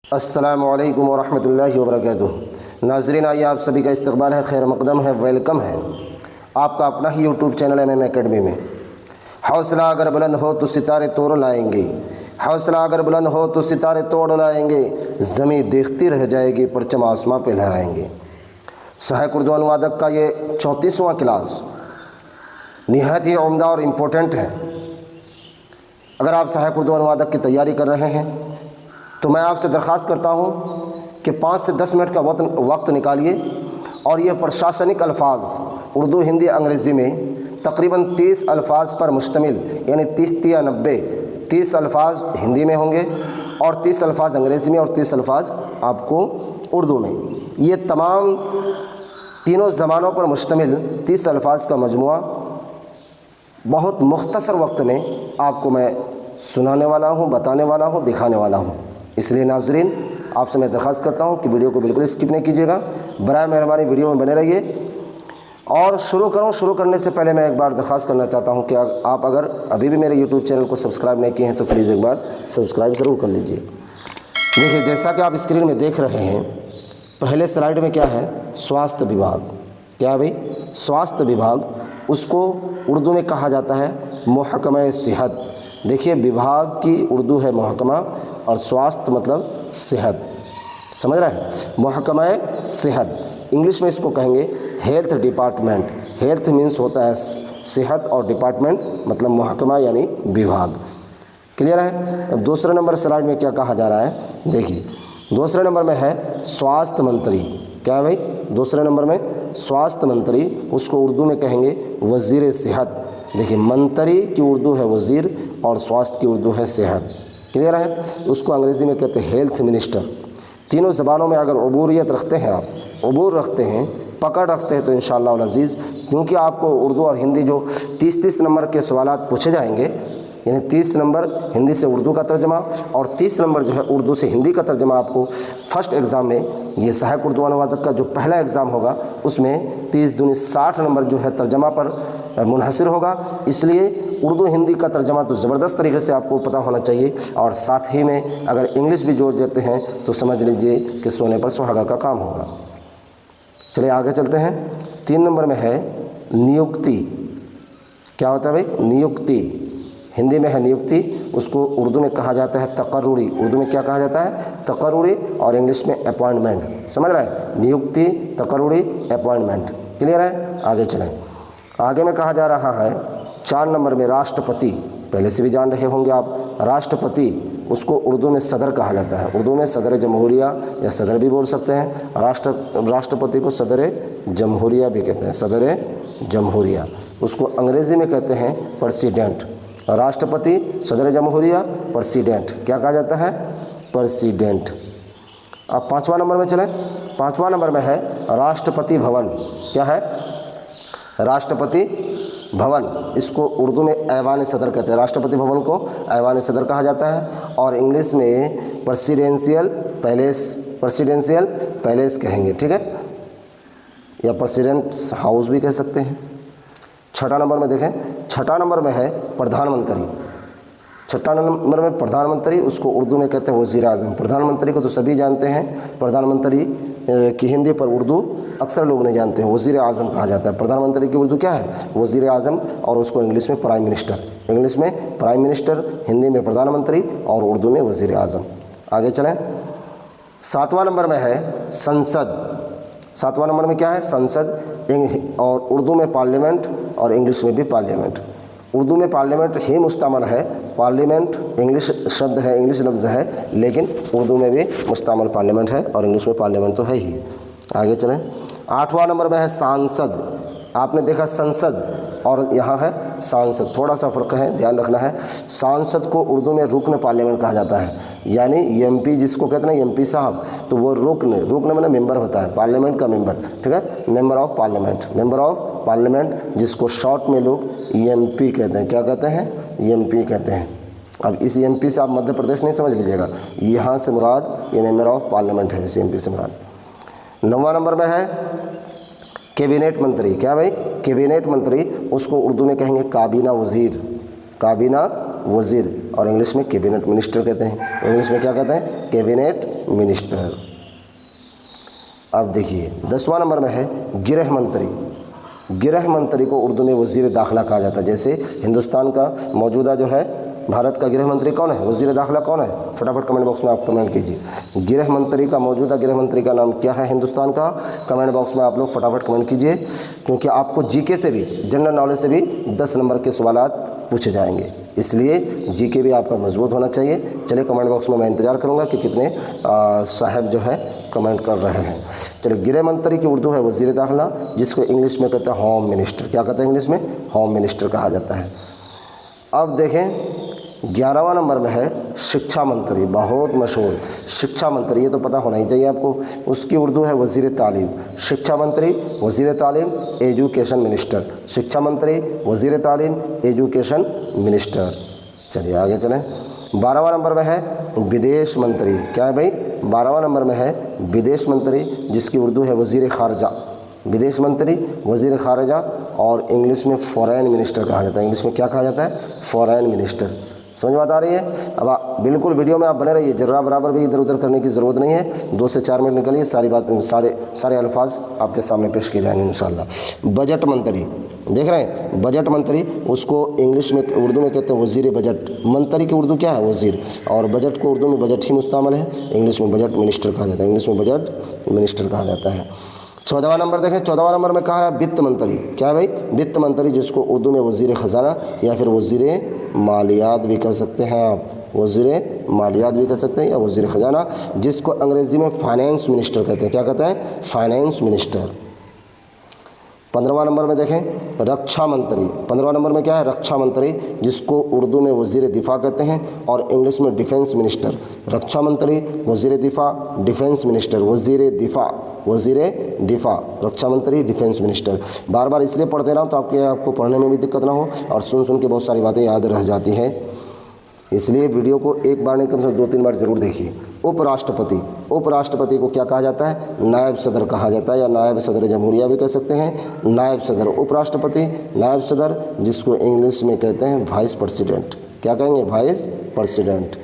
अस्सलामुअलैकुम वरहमतुल्लाहि वबरकातुहू। नाज़रीन, आइए आप सभी का इस्तकबाल है, खैर मकदम है, वेलकम है आपका अपना ही यूट्यूब चैनल MM एकेडमी में। हौसला अगर बुलंद हो तो सितारे तोड़ लाएंगे, हौसला अगर बुलंद हो तो सितारे तोड़ लाएंगे, ज़मीं देखती रह जाएगी परचम आसमां पे लहराएंगे। सहायक उर्दू अनुवादक का ये 34वां क्लास निहायत ही उम्दा और इम्पोर्टेंट है। अगर आप सहायक उर्दू अनुवादक की तैयारी कर रहे हैं तो मैं आपसे दरख्वास्त करता हूं कि 5 से 10 मिनट का वक्त निकालिए और ये प्रशासनिक अल्फाज उर्दू हिंदी अंग्रेज़ी में तकरीबन 30 अल्फाज पर मुश्तमिल, यानी 30 अल्फाज हिंदी में होंगे और 30 अल्फाज अंग्रेज़ी में और 30 अल्फाज आपको उर्दू में। ये तमाम तीनों ज़बानों पर मुश्तमिल 30 अल्फाज का मजमुआ बहुत मुख्तसर वक्त में आपको मैं सुनाने वाला हूँ, बताने वाला हूँ, दिखाने वाला हूँ। इसलिए नाज़रीन, आपसे मैं दरख्वास्त करता हूँ कि वीडियो को बिल्कुल स्किप नहीं कीजिएगा, बराए मेहरबानी वीडियो में बने रहिए। और शुरू करने से पहले मैं एक बार दरख्वास्त करना चाहता हूँ कि आप अगर अभी भी मेरे यूट्यूब चैनल को सब्सक्राइब नहीं किए हैं तो प्लीज़ एक बार सब्सक्राइब ज़रूर कर लीजिए। देखिए, जैसा कि आप स्क्रीन में देख रहे हैं, पहले स्लाइड में क्या है, स्वास्थ्य विभाग। क्या है भाई? स्वास्थ्य विभाग, उसको उर्दू में कहा जाता है महकमा सेहत। देखिए, विभाग की उर्दू है महकमा और स्वास्थ्य मतलब सेहत, समझ रहे हैं? महकमा सेहत, इंग्लिश में इसको कहेंगे हेल्थ डिपार्टमेंट। हेल्थ मीन्स होता है सेहत और डिपार्टमेंट मतलब महकमा यानी विभाग। क्लियर है? अब दूसरे नंबर स्लाइड में क्या कहा जा रहा है, देखिए दूसरे नंबर में है स्वास्थ्य मंत्री। क्या है भाई? दूसरे नंबर में स्वास्थ्य मंत्री, उसको उर्दू में कहेंगे वज़ीर सेहत। देखिए, मंत्री की उर्दू है वज़ीर और स्वास्थ्य की उर्दू है सेहत। क्लियर है? उसको अंग्रेज़ी में कहते हैं हेल्थ मिनिस्टर। तीनों ज़बानों में अगर अबूरियत रखते हैं, आप अबूर रखते हैं, पकड़ रखते हैं, तो इंशाअल्लाह अज़ीज़, क्योंकि आपको उर्दू और हिंदी जो 30 नंबर के सवालात पूछे जाएंगे, यानी 30 नंबर हिंदी से उर्दू का तर्जमा और 30 नंबर जो है उर्दू से हिंदी का तर्जमा आपको फर्स्ट एग्ज़ाम में, ये सहायक उर्दू अनुवादक का जो पहला एग्ज़ाम होगा उसमें 30 दूनी 60 नंबर जो है तर्जमा पर मुनहसर होगा। इसलिए उर्दू हिंदी का तर्जमा तो ज़बरदस्त तरीके से आपको पता होना चाहिए और साथ ही में अगर इंग्लिश भी जोड़ देते हैं तो समझ लीजिए कि सोने पर सुहागा का काम होगा। चलिए आगे चलते हैं। 3 नंबर में है नियुक्ति। क्या होता है भाई? नियुक्ति, हिंदी में है नियुक्ति, उसको उर्दू में कहा जाता है तकर्रुरी। उर्दू में क्या कहा जाता है? तकर्रुरी, और इंग्लिश में अपॉइंटमेंट। समझ रहे हैं? नियुक्ति, तकर्रुरी, अपॉइंटमेंट। क्लियर है? आगे चलें। आगे में कहा जा रहा है 4 नंबर में राष्ट्रपति। पहले से भी जान रहे होंगे आप, राष्ट्रपति, उसको उर्दू में सदर कहा जाता है। उर्दू में सदर जमहूरिया या सदर भी बोल सकते हैं। राष्ट्रपति को सदर जमहूरिया भी कहते हैं, सदर जमहूरिया। उसको अंग्रेज़ी में कहते हैं प्रेसिडेंट। राष्ट्रपति, सदर जमहूरिया, प्रेसिडेंट, क्या कहा जाता है? प्रेसिडेंट। अब 5वां नंबर में चलें। 5वां नंबर में है राष्ट्रपति भवन। क्या है? राष्ट्रपति भवन, इसको उर्दू में ऐवान सदर कहते हैं। राष्ट्रपति भवन को ऐवान सदर कहा जाता है और इंग्लिश में प्रेसिडेंशियल पैलेस कहेंगे, ठीक है, या प्रेसिडेंट्स हाउस भी कह सकते हैं। 6 नंबर में देखें, 6 नंबर में है प्रधानमंत्री। 6 नंबर में प्रधानमंत्री, उसको उर्दू में कहते हैं वज़ीर आज़म। प्रधानमंत्री को तो सभी जानते हैं, प्रधानमंत्री की हिंदी पर उर्दू अक्सर लोग नहीं जानते हैं, वज़ीर आज़म कहा जाता है। प्रधानमंत्री की उर्दू क्या है? वज़ीर आज़म, और उसको इंग्लिश में प्राइम मिनिस्टर। इंग्लिश में प्राइम मिनिस्टर, हिंदी में प्रधानमंत्री और उर्दू में वज़ीर आज़म। आगे चलें। 7वां नंबर में है संसद। 7वां नंबर में क्या है? संसद, और उर्दू में पार्लियामेंट और इंग्लिश में भी पार्लियामेंट। उर्दू में पार्लियामेंट ही मुस्तमल है, पार्लियामेंट इंग्लिश शब्द है, इंग्लिश लफ्ज़ है, लेकिन उर्दू में भी मुस्तमल पार्लियामेंट है और इंग्लिश में पार्लियामेंट तो है ही। आगे चलें। 8वां नंबर में है सांसद। आपने देखा संसद और यहाँ है सांसद, थोड़ा सा फ़र्क है, ध्यान रखना है। सांसद को उर्दू में रुकन पार्लियामेंट कहा जाता है, यानी MP जिसको कहते हैं ना, MP साहब, तो वो रुकन मैंने मेंबर होता है, पार्लियामेंट का मेंबर, ठीक है, मेंबर ऑफ पार्लियामेंट, जिसको शॉर्ट में लोग MP कहते हैं। क्या कहते हैं? MP कहते हैं। अब इस MP से आप मध्य प्रदेश नहीं समझ लीजिएगा, यहाँ से मुराद ये मेंबर ऑफ पार्लियामेंट है, इस MP से मुराद। 9वां नंबर में है कैबिनेट मंत्री। क्या भाई? कैबिनेट मंत्री, उसको उर्दू में कहेंगे काबीना वज़ीर, और इंग्लिश में कैबिनेट मिनिस्टर कहते हैं। इंग्लिश में क्या कहते हैं? Cabinet minister. अब देखिए 10वां नंबर में है गृह मंत्री। गृह मंत्री को उर्दू में वज़ीर दाखिला कहा जाता है। जैसे हिंदुस्तान का मौजूदा जो है भारत का गृह मंत्री कौन है, वज़ीर दाखिला कौन है, फटाफट कमेंट बॉक्स में आप कमेंट कीजिए। गृह मंत्री का मौजूदा गृह मंत्री का नाम क्या है हिंदुस्तान का, कमेंट बॉक्स में आप लोग फटाफट कमेंट कीजिए, क्योंकि आपको जीके से भी, जनरल नॉलेज से भी 10 नंबर के सवालात पूछे जाएंगे, इसलिए जीके भी आपका मजबूत होना चाहिए। चलिए कमेंट बॉक्स में मैं इंतज़ार करूँगा कि कितने साहब जो है कमेंट कर रहे हैं। चलिए गृह मंत्री की उर्दू है वज़ीर दाखिला, जिसको इंग्लिश में कहते हैं होम मिनिस्टर। क्या कहते हैं इंग्लिश में, होम मिनिस्टर कहा जाता है। अब देखें 11वां नंबर में है शिक्षा मंत्री, बहुत मशहूर शिक्षा मंत्री, ये तो पता होना ही चाहिए आपको। उसकी उर्दू है वज़ीर तालीम। शिक्षा मंत्री, वज़ीर तालीम, एजुकेशन मिनिस्टर। शिक्षा मंत्री, वज़ीर तालीम, एजुकेशन मिनिस्टर। चलिए आगे चलें। 12वां नंबर में है विदेश मंत्री। क्या है भाई, 12वां नंबर में है विदेश मंत्री, जिसकी उर्दू है वज़ीर ख़ारजा। विदेश मंत्री, वज़ीर ख़ारजा, और इंग्लिश में फॉरेन मिनिस्टर कहा जाता है। इंग्लिश में क्या कहा जाता है, फॉरेन मिनिस्टर। समझ बात आ रही है। अब बिल्कुल वीडियो में आप बने रहिए, जरा बराबर भी इधर उधर करने की ज़रूरत नहीं है। 2 से 4 मिनट निकलिए, सारी बात सारे अल्फाज आपके सामने पेश किए जाएंगे इंशाल्लाह। बजट मंत्री, देख रहे हैं, बजट मंत्री, उसको इंग्लिश में उर्दू में कहते हैं वज़ीर बजट। मंत्री की उर्दू क्या है, वज़ीर, और बजट को उर्दू में बजट ही मुस्तमल है, इंग्लिश में बजट मिनिस्टर कहा जाता है। इंग्लिश में बजट मिनिस्टर कहा जाता है। 14वां नंबर देखें, 14वां नंबर में कहा है वित्त मंत्री। क्या है भाई, वित्त मंत्री, जिसको उर्दू में वज़ीर ख़जाना या फिर वज़ीर मालियात भी कह सकते हैं आप, वज़ीर मालियात भी कह सकते हैं या वज़ीर ख़जाना, जिसको अंग्रेज़ी में फाइनेंस मिनिस्टर कहते हैं। क्या कहते हैं, फाइनेंस मिनिस्टर। 15वां नंबर में देखें रक्षा मंत्री। 15वां नंबर में क्या है, रक्षा मंत्री, जिसको उर्दू में वज़ीर दिफ़ा कहते हैं और इंग्लिश में डिफेंस मिनिस्टर। रक्षा मंत्री, वज़ीर दिफ़ा, डिफेंस मिनिस्टर, वज़ीर दिफ़ा, वज़ीर दिफ़ा, रक्षा मंत्री, डिफेंस मिनिस्टर। बार बार इसलिए पढ़ते रहा हूँ तो आपको पढ़ने में भी दिक्कत ना हो और सुन के बहुत सारी बातें याद रह जाती हैं, इसलिए वीडियो को एक बार नहीं कम से कम 2-3 बार ज़रूर देखिए। उपराष्ट्रपति, उपराष्ट्रपति को क्या कहा जाता है, नायब सदर कहा जाता है या नायब सदर जमहूरिया भी कह सकते हैं। नायब सदर, उपराष्ट्रपति, नायब सदर, जिसको इंग्लिश में कहते हैं वाइस प्रेसिडेंट। क्या कहेंगे, वाइस प्रेसिडेंट।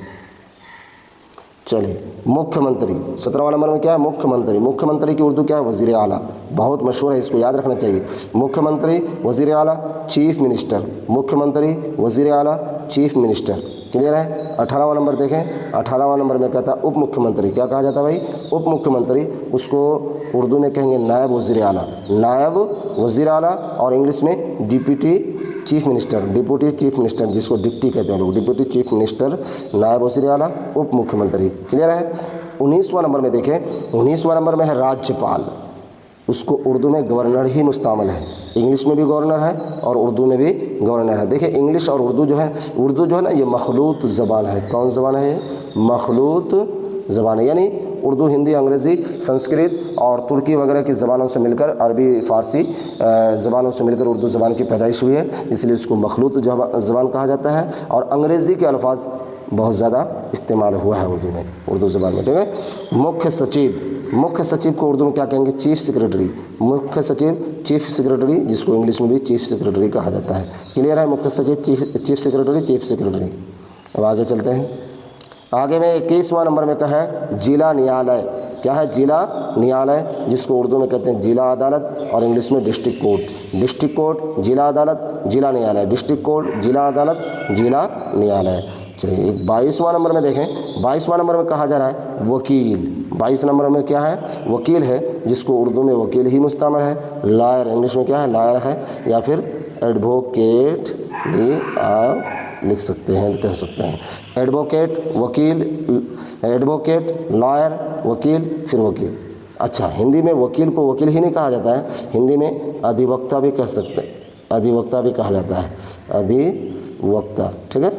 चलिए मुख्यमंत्री, 17वां नंबर में क्या है, मुख्यमंत्री। मुख्यमंत्री की उर्दू क्या है, वज़ीर आला, बहुत मशहूर है, इसको याद रखना चाहिए। मुख्यमंत्री, वज़ीर आला, चीफ मिनिस्टर। मुख्यमंत्री, वज़ीर आला, चीफ मिनिस्टर। क्लियर है। 18वां नंबर देखें, 18वां नंबर में कहता है उप मुख्यमंत्री। क्या कहा जाता है भाई, उप मुख्यमंत्री, उसको उर्दू में कहेंगे नायब वज़ीर आला, नायब वज़ीर आला, और इंग्लिश में deputy chief minister, deputy chief minister, जिसको डिप्टी कहते हैं लोग, डिप्टी चीफ मिनिस्टर, नायब वज़ीर आला, उप मुख्यमंत्री। क्लियर है। 19वां नंबर में देखें, 19वां नंबर में है राज्यपाल, उसको उर्दू में गवर्नर ही मुस्तमल है। इंग्लिश में भी गवर्नर है और उर्दू में भी गवर्नर है। देखिए इंग्लिश और उर्दू जो है ना, ये मखलूत ज़बान है। कौन ज़बान है, मखलूत ज़बान है, यानी उर्दू, हिंदी, अंग्रेज़ी, संस्कृत और तुर्की वगैरह की ज़बानों से मिलकर, अरबी, फ़ारसी ज़बानों से मिलकर उर्दू ज़बान की पैदाइश हुई है, इसलिए उसको मखलूत ज़बान कहा जाता है। और अंग्रेज़ी के अल्फाज बहुत ज़्यादा इस्तेमाल हुआ है उर्दू में, उर्दू ज़बान में। ठीक है। मुख्य सचिव, मुख्य सचिव को उर्दू में क्या कहेंगे, चीफ सेक्रेटरी। मुख्य सचिव, चीफ सेक्रेटरी, जिसको इंग्लिश में भी चीफ सेक्रेटरी कहा जाता है। क्लियर है। मुख्य सचिव, चीफ सेक्रेटरी, चीफ सेक्रेटरी। अब आगे चलते हैं। आगे में 21वां नंबर में कहा है जिला न्यायालय। क्या है, जिला न्यायालय, जिसको उर्दू में कहते हैं जिला अदालत और इंग्लिश में डिस्ट्रिक्ट कोर्ट। डिस्ट्रिक्ट कोर्ट, जिला अदालत, जिला न्यायालय, डिस्ट्रिक्ट कोर्ट, जिला अदालत, जिला न्यायालय। चलिए 22वां नंबर में देखें, 22वां नंबर में कहा जा रहा है वकील। 22 नंबर में क्या है, वकील है, जिसको उर्दू में वकील ही मुस्तमल है। लॉयर, इंग्लिश में क्या है, लॉयर है, या फिर एडवोकेट भी आप लिख सकते हैं, कह सकते हैं। एडवोकेट, वकील, एडवोकेट, लॉयर, वकील, फिर वकील। अच्छा, हिंदी में वकील को वकील ही नहीं कहा जाता है, हिंदी में अधिवक्ता भी कह सकते हैं, अधिवक्ता भी कहा जाता है, अधिवक्ता। ठीक है।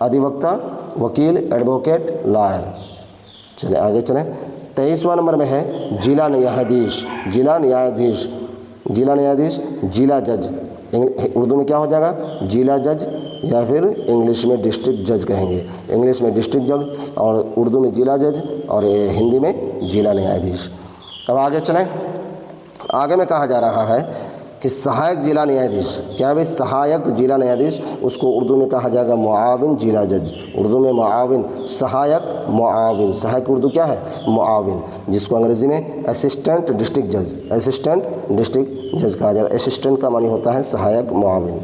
अधिवक्ता, वकील, एडवोकेट, लॉयर। चले आगे चलें। 23वां नंबर में है जिला न्यायाधीश। जिला न्यायाधीश, जिला न्यायाधीश, जिला जज, उर्दू में क्या हो जाएगा, जिला जज, या फिर इंग्लिश में डिस्ट्रिक्ट जज कहेंगे। इंग्लिश में डिस्ट्रिक्ट जज और उर्दू में जिला जज और हिंदी में जिला न्यायाधीश। अब आगे चलें। आगे में कहा जा रहा है कि सहायक जिला न्यायाधीश, क्या है भाई, सहायक जिला न्यायाधीश, उसको उर्दू में कहा जाएगा मुआविन जिला जज। उर्दू में मुआविन, सहायक मुआविन, सहायक उर्दू क्या है, मुआविन, जिसको अंग्रेज़ी में असिस्टेंट डिस्ट्रिक्ट जज, असिस्टेंट डिस्ट्रिक्ट जज कहा जाता है। असिस्टेंट का मानी होता है सहायक मुआविन।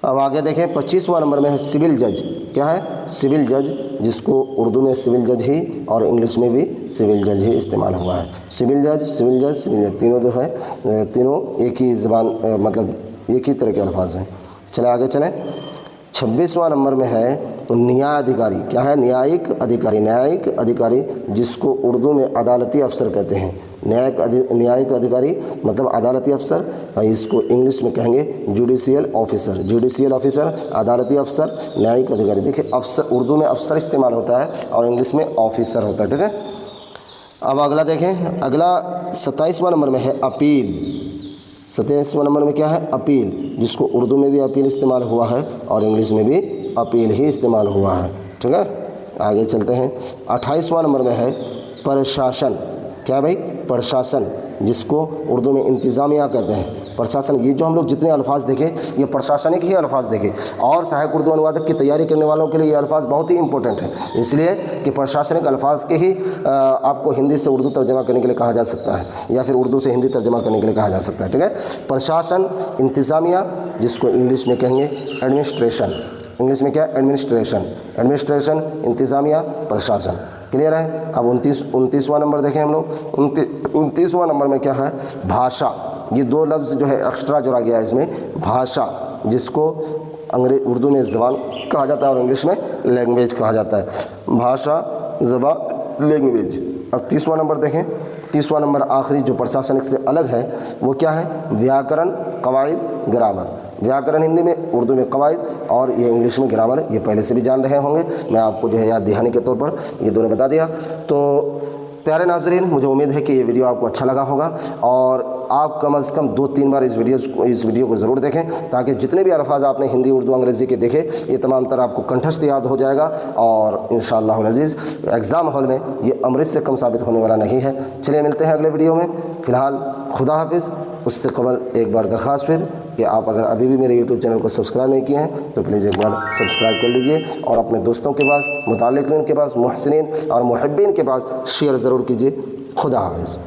अब आगे देखें 25वां नंबर में है सिविल जज। क्या है, सिविल जज, जिसको उर्दू में सिविल जज ही और इंग्लिश में भी सिविल जज ही इस्तेमाल हुआ है। सिविल जज, सिविल जज, सिविल जज, तीनों जो है तीनों एक ही ज़बान मतलब एक ही तरह के अल्फाज हैं। चले आगे चलें। 26वां नंबर में है न्याय अधिकारी। क्या है, न्यायिक अधिकारी, न्यायिक अधिकारी, जिसको उर्दू में अदालती अफसर कहते हैं। न्यायिक अधिकारी मतलब अदालती अफसर, इसको इंग्लिश में कहेंगे जुडिशियल ऑफिसर। जुडिशियल ऑफिसर, अदालती अफसर, न्यायिक अधिकारी। देखिए अफसर, उर्दू में अफसर इस्तेमाल होता है और इंग्लिश में ऑफिसर होता है, ठीक है। अब अगला देखें, अगला 27वां नंबर में है अपील। 27वां नंबर में क्या है, अपील, जिसको उर्दू में भी अपील इस्तेमाल हुआ है और इंग्लिश में भी अपील ही इस्तेमाल हुआ है, ठीक है। आगे चलते हैं। 28वां नंबर में है प्रशासन। क्या भाई, प्रशासन, जिसको उर्दू में इंतज़ामिया कहते हैं। प्रशासन, ये जो हम लोग जितने अल्फाज देखे ये प्रशासनिक ही अल्फाज देखे, और सहायक उर्दू अनुवादक की तैयारी करने वालों के लिए ये अल्फाज बहुत ही इंपॉर्टेंट है, इसलिए कि प्रशासनिक अल्फाज के ही आपको हिंदी से उर्दू तर्जमा करने के लिए कहा जा सकता है, या फिर उर्दू से हिंदी तर्जमा करने के लिए कहा जा सकता है, ठीक है। प्रशासन, इंतज़ामिया, जिसको इंग्लिश में कहेंगे एडमिनिस्ट्रेशन। इंग्लिश में क्या, एडमिनिस्ट्रेशन, एडमिनिस्ट्रेशन, इंतज़ामिया, प्रशासन। क्लियर है। अब 29वां नंबर देखें हम लोग। 29वां नंबर में क्या है, भाषा। ये दो लफ्ज़ जो है एक्स्ट्रा जोड़ा गया है इसमें, भाषा, जिसको उर्दू में ज़बान कहा जाता है और इंग्लिश में लैंग्वेज कहा जाता है। भाषा, ज़बान, लैंग्वेज। अब 30वां नंबर देखें। 30वां नंबर आखिरी जो प्रशासनिक से अलग है वो क्या है, व्याकरण, कवायद, ग्रामर। व्याकरण हिंदी में, उर्दू में कवायद, और ये इंग्लिश में ग्रामर। ये पहले से भी जान रहे होंगे, मैं आपको जो है याद दहानी के तौर पर ये दोनों बता दिया। तो प्यारे नाज़रीन, मुझे उम्मीद है कि ये वीडियो आपको अच्छा लगा होगा और आप कम से कम 2-3 बार इस वीडियो को ज़रूर देखें, ताकि जितने भी अल्फाज आपने हिंदी, उर्दू, अंग्रेज़ी के देखे ये तमाम तरह आपको कंठस्थ याद हो जाएगा और इंशाअल्लाह अज़ीज़ एग्ज़ाम हॉल में ये अमृत से कम साबित होने वाला नहीं है। चलिए मिलते हैं अगले वीडियो में। फ़िलहाल खुदा हाफिज़। उससे कबल एक बार दरख्वास्त फिर कि आप अगर अभी भी मेरे YouTube चैनल को सब्सक्राइब नहीं किए हैं तो प्लीज़ एक बार सब्सक्राइब कर लीजिए और अपने दोस्तों के पास, मुतालिकीन के पास, मुहसिनीन और मुहिब्बीन के पास शेयर ज़रूर कीजिए। खुदा हाफिज़।